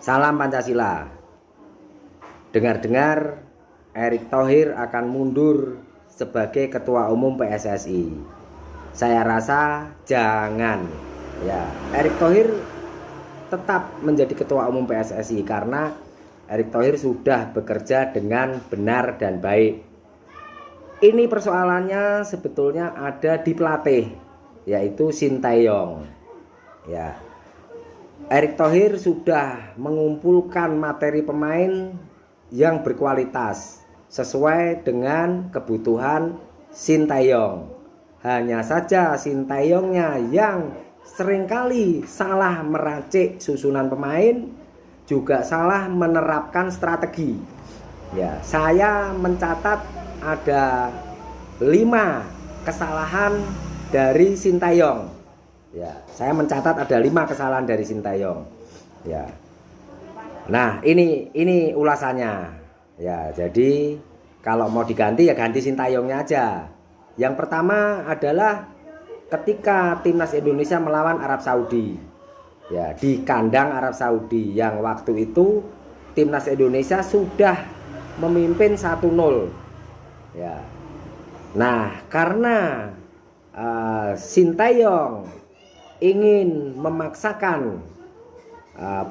Salam Pancasila. Dengar-dengar Erick Thohir akan mundur sebagai Ketua Umum PSSI. Saya rasa jangan. Ya, Erick Thohir tetap menjadi Ketua Umum PSSI karena Erick Thohir sudah bekerja dengan benar dan baik. Ini persoalannya sebetulnya ada di pelatih, yaitu Sintayong. Ya, Erick Thohir sudah mengumpulkan materi pemain yang berkualitas sesuai dengan kebutuhan Sintayong. Hanya saja Sintayongnya yang seringkali salah meracik susunan pemain, juga salah menerapkan strategi. Ya, saya mencatat ada 5 kesalahan dari Sintayong. Ya, saya mencatat ada 5 kesalahan dari Sintayong. Ya. Nah, ini ulasannya. Ya, jadi kalau mau diganti ya ganti Sintayongnya aja. Yang pertama adalah ketika timnas Indonesia melawan Arab Saudi. Ya, di kandang Arab Saudi yang waktu itu timnas Indonesia sudah memimpin 1-0. Ya. Nah, karena Sintayong ingin memaksakan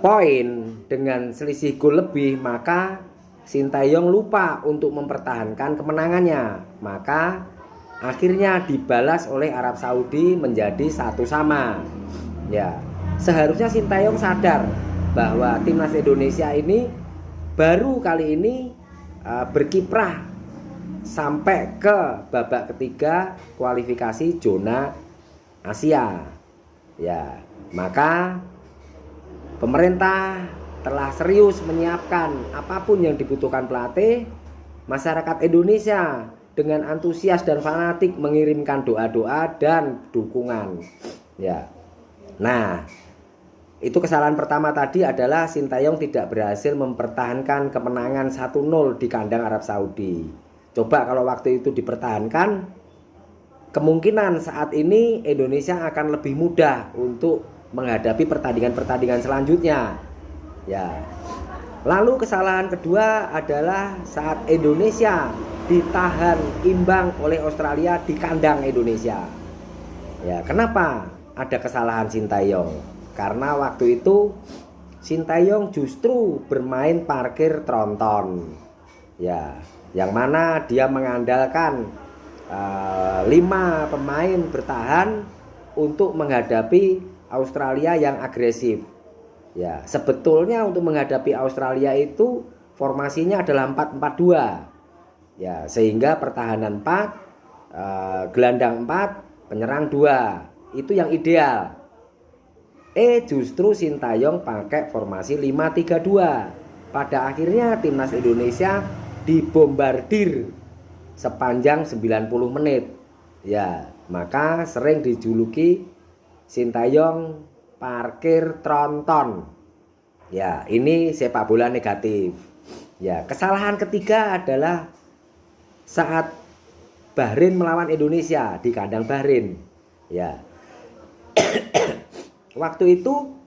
poin dengan selisih gol lebih, maka Sintayong lupa untuk mempertahankan kemenangannya. Maka akhirnya dibalas oleh Arab Saudi menjadi 1-1. Ya, seharusnya Sintayong sadar bahwa timnas Indonesia ini baru kali ini berkiprah sampai ke babak ketiga kualifikasi zona Asia. Ya, maka pemerintah telah serius menyiapkan apapun yang dibutuhkan pelatih. Masyarakat Indonesia dengan antusias dan fanatik mengirimkan doa-doa dan dukungan. Ya. Nah, itu kesalahan pertama tadi adalah Sintayong tidak berhasil mempertahankan kemenangan 1-0 di kandang Arab Saudi. Coba kalau waktu itu dipertahankan, kemungkinan saat ini Indonesia akan lebih mudah untuk menghadapi pertandingan-pertandingan selanjutnya. Ya. Lalu kesalahan kedua adalah saat Indonesia ditahan imbang oleh Australia di kandang Indonesia. Ya, kenapa ada kesalahan Sintayong? Karena waktu itu Sintayong justru bermain parkir tronton. Ya, yang mana dia mengandalkan 5 pemain bertahan untuk menghadapi Australia yang agresif. Ya, sebetulnya untuk menghadapi Australia itu formasinya adalah 4-4-2. Ya, sehingga pertahanan 4, gelandang 4, penyerang 2. Itu yang ideal. Justru Sintayong pakai formasi 5-3-2. Pada akhirnya timnas Indonesia dibombardir sepanjang 90 menit. Ya, maka sering dijuluki Sintayong parkir tronton. Ya, ini sepak bola negatif. Ya, kesalahan ketiga adalah saat Bahrain melawan Indonesia di kandang Bahrain. Ya. Waktu itu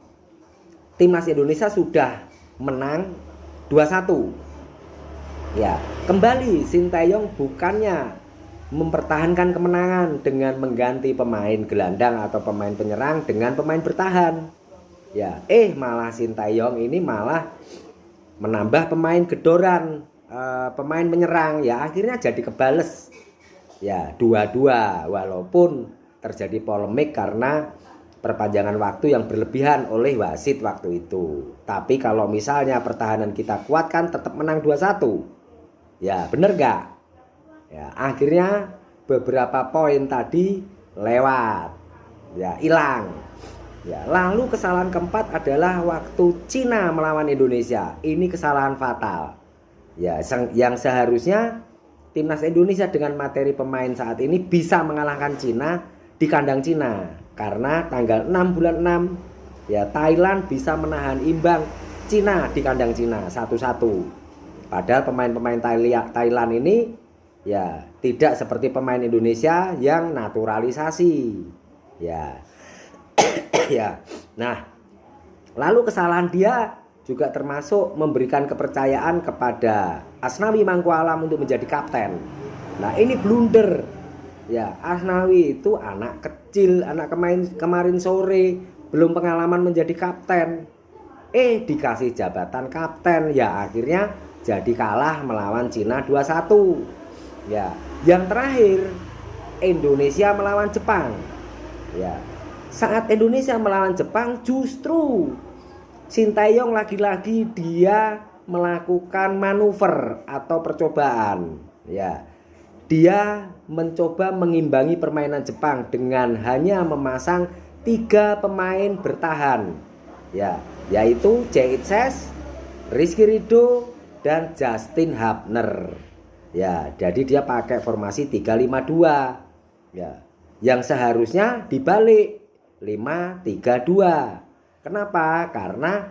timnas Indonesia sudah menang 2-1. Ya, kembali Sintayong bukannya mempertahankan kemenangan dengan mengganti pemain gelandang atau pemain penyerang dengan pemain bertahan. Ya, malah Sintayong ini malah menambah pemain gedoran, pemain penyerang. Ya, akhirnya jadi kebales. Ya, 2-2 walaupun terjadi polemik karena perpanjangan waktu yang berlebihan oleh wasit waktu itu. Tapi kalau misalnya pertahanan kita kuat kan tetap menang 2-1. Ya, bener gak? Ya, akhirnya beberapa poin tadi lewat. Ya, hilang. Ya, lalu kesalahan keempat adalah waktu Cina melawan Indonesia. Ini kesalahan fatal. Ya, yang seharusnya timnas Indonesia dengan materi pemain saat ini bisa mengalahkan Cina di kandang Cina. Karena tanggal 6 bulan 6 ya Thailand bisa menahan imbang Cina di kandang Cina 1-1. Padahal pemain-pemain Thailand ini ya tidak seperti pemain Indonesia yang naturalisasi. Ya. Ya. Nah, lalu kesalahan dia juga termasuk memberikan kepercayaan kepada Asnawi Mangkualam untuk menjadi kapten. Nah, ini blunder. Ya, Asnawi itu anak kecil, anak kemarin sore, belum pengalaman menjadi kapten. Dikasih jabatan kapten, ya akhirnya jadi kalah melawan Cina 2-1. Ya, yang terakhir Indonesia melawan Jepang. Ya, saat Indonesia melawan Jepang justru Sinteyong lagi-lagi dia melakukan manuver atau percobaan. Ya, dia mencoba mengimbangi permainan Jepang dengan hanya memasang 3 pemain bertahan. Ya, yaitu J.Itses, Rizky Ridho, dan Justin Hubner. Ya, jadi dia pakai formasi 3-5-2. Ya, yang seharusnya dibalik 5-3-2. Kenapa? Karena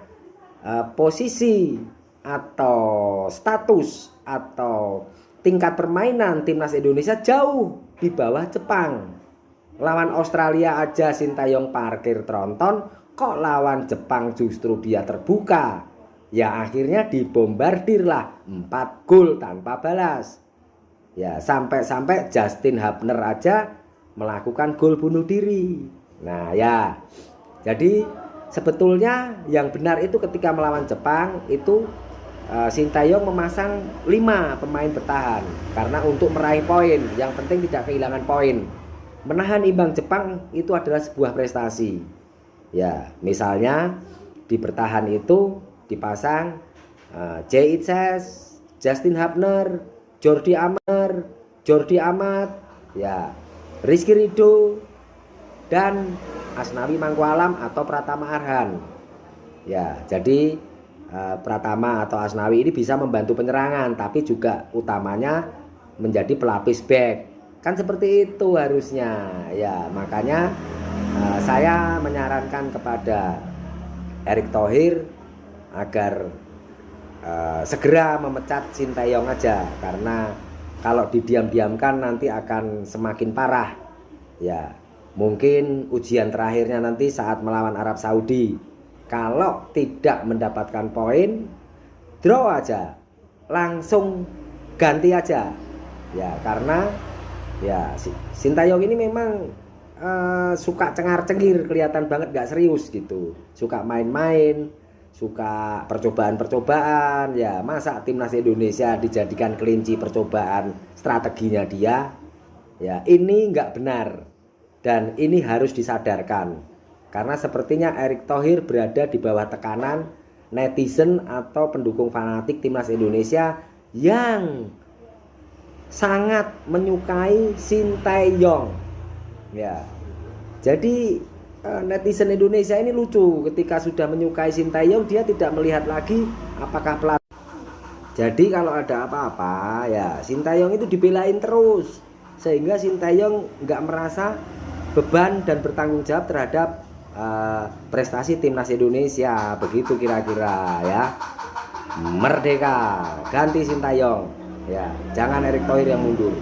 posisi atau status atau tingkat permainan timnas Indonesia jauh di bawah Jepang. Lawan Australia aja Sinteyong parkir tronton, kok lawan Jepang justru dia terbuka. Ya akhirnya dibombardirlah 4 gol tanpa balas. Ya sampai-sampai Justin Hubner aja melakukan gol bunuh diri. Nah ya, jadi sebetulnya yang benar itu ketika melawan Jepang itu Sinteyong memasang 5 pemain bertahan karena untuk meraih poin, yang penting tidak kehilangan poin. Menahan imbang Jepang itu adalah sebuah prestasi. Ya, misalnya di bertahan itu dipasang J.Itses, Justin Hubner, Jordi Amat, ya, Rizky Ridho, dan Asnawi Mangkualam atau Pratama Arhan. Ya, jadi Pratama atau Asnawi ini bisa membantu penyerangan, tapi juga utamanya menjadi pelapis back. Kan seperti itu harusnya. Ya, makanya saya menyarankan kepada Erick Thohir agar segera memecat Sinteyong aja, karena kalau didiam-diamkan nanti akan semakin parah. Ya, mungkin ujian terakhirnya nanti saat melawan Arab Saudi. Kalau tidak mendapatkan poin, draw aja, langsung ganti aja. Ya, karena ya Sinteyong ini memang suka cengar-cengir, kelihatan banget gak serius gitu. Suka main-main, suka percobaan-percobaan. Ya, masa timnas Indonesia dijadikan kelinci percobaan strateginya dia? Ya, ini nggak benar. Dan ini harus disadarkan. Karena sepertinya Erick Thohir berada di bawah tekanan netizen atau pendukung fanatik timnas Indonesia yang sangat menyukai Sinteyong. Ya. Jadi netizen Indonesia ini lucu, ketika sudah menyukai Sinteyong dia tidak melihat lagi apakah pelatih. Jadi kalau ada apa-apa ya Sinteyong itu dibelain terus, sehingga Sinteyong nggak merasa beban dan bertanggung jawab terhadap prestasi timnas Indonesia. Begitu kira-kira ya. Merdeka, ganti Sinteyong. Ya, jangan Erick Thohir yang mundur.